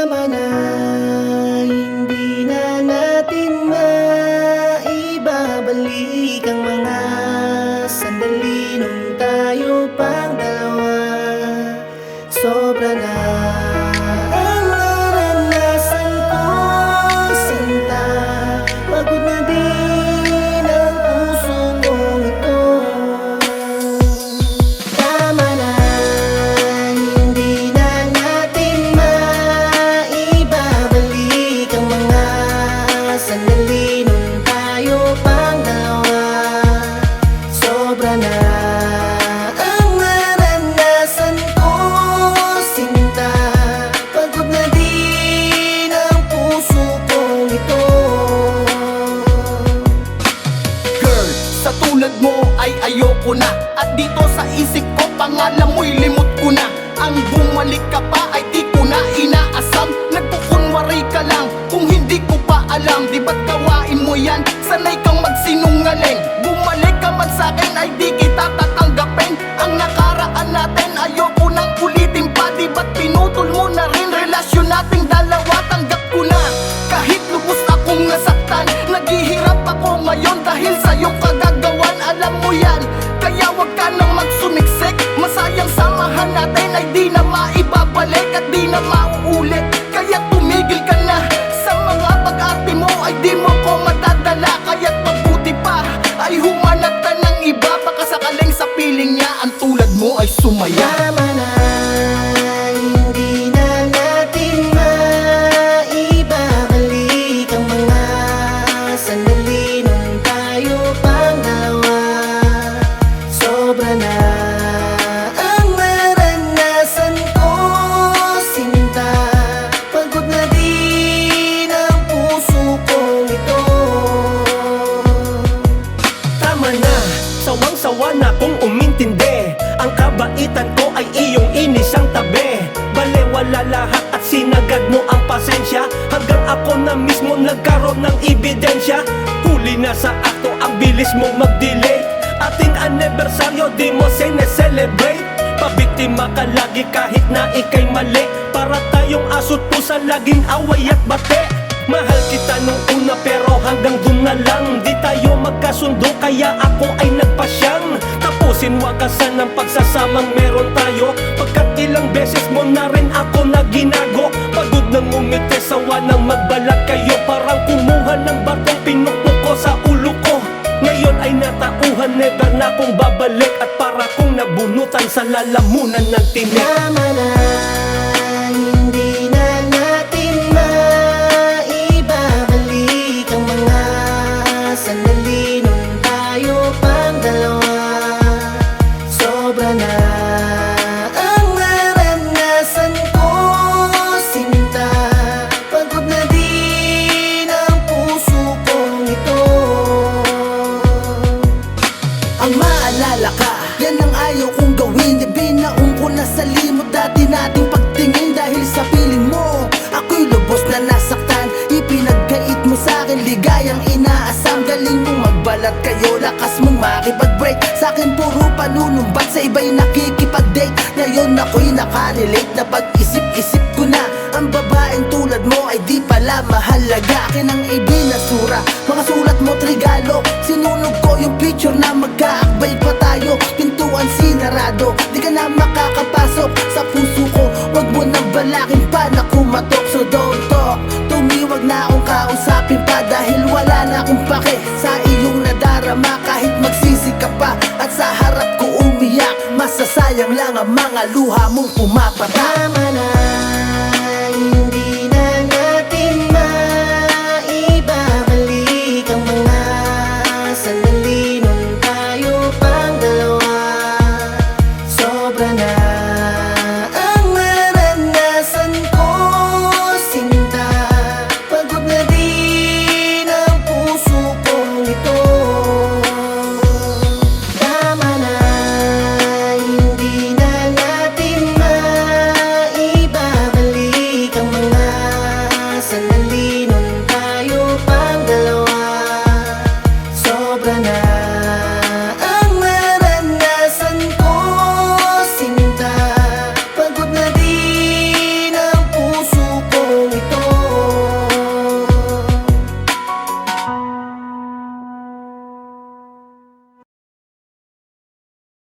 Tama na, hindi na natin maibabalik ang mga sandali nung tayo pang dalawa. Sobra na ang naranasan ko, sinta. Pagod na din ang puso kong ito. Tama na, hindi na natin maibabalik ang mga sandali nung tayo pang dalawa. Sobra na ang naranasan ko, sinta. Pagod na din ang puso kong ito. Girl, sa tulad mo ay ayoko na. At dito sa isip ko, pangalan mo'y limot ko na. Ang bumalik ka pa ay di ko na inaasam. Nagpukunwari ka lang kung hindi ko pa alam. Di ba't gawain mo yan? Sanay kang magsinungaling. Bumalik ka man sa'kin ay di kita tatanggapin. Ang nakaraan natin ayoko nang ulitin pa. Di ba't pinutol mo na rin relasyon nating dalawa? Tanggap ko na kahit lubos akong nasaktan. Naghihirap ako ngayon dahil sa'yo kagagawan. Alam mo yan, kaya wag ka nang magsumiksik. Masayang samahan natin ay di na maibabalik at di na mauulit. Kaya tumigil ka na sa mga pag-arte mo, ay di mo ko matadala. Kaya't mabuti pa ay humanap ka ng iba. Baka sakaling sa piling niya ang tulad mo ay sumaya. Tama na, hindi na natin maibabalik ang mga sandali nung tayo pang dalawa. Sobra na ang naranasan ko, sinta. Pagod na din ang puso kong ito. Tama na, sawang-sawa na kung umintindi. Ang kabaitan ko ay iyong inisang tabi. Balewala lahat at sinagad mo ang pasensya. Hanggang ako na mismo nagkaroon ng ebidensya. Huli na sa akto, ang bilis mong mag-delay. Ating anibersaryo di mo sineselebrate. Pabiktima ka lagi kahit na ikay mali. Para tayong aso't pusa, laging away at bate. Mahal kita nung una pero hanggang dun na lang. Di tayo magkasundo kaya ako ay nagpasyang tapusin wakasan ng pagsasamang meron tayo. Pagkat ilang beses mo na rin ako naginago. Pagod nang ngumiti, sawa nang magbalat kayo. Parang kumuha ng batong pinukpok ko sa ulo ko. Ngayon ay natauhan, never na akong babalik. At para kong nabunutan sa lalamunan ng tinik. Tama na, hindi na natin maibabalik ang mga sandali nung tayo pang dalawa. Sobra na ang naranasan ko, sinta. Pagod na din ang puso kong ito. Ang maalala ka, yan ang ayaw kong gawin. Ibinaong ko na sa limot dati nating pagtingin. Dahil sa piling mo, ako'y lubos na nasaktan. Ipinaggait mo sa'kin, ligayang inaasam. Galing mong magbalat kayo, lakas mong makipag-break. Sa'kin puro panunumbat, sa iba'y nakikipag-date. Ngayon ako'y nakarelate na pag-isip-isip ko na ang babaeng tulad mo ay di pala mahalaga. Akin ang ibinasura, mga sulat mo't regalo. Sinunog ko yung picture na magkaakbay pa tayo. Pintuan sinarado, di ka na makakapasok sa puso ko. Wag mo nang balakin pa na kumatok. So don't talk, tumiwag na akong kausapin pa. Dahil wala na akong pake sa iyong nadarama. Kahit magsisi ka pa at sa harap ko umiyak, masasayang lang ang mga luha mong pumapatak. Tama na,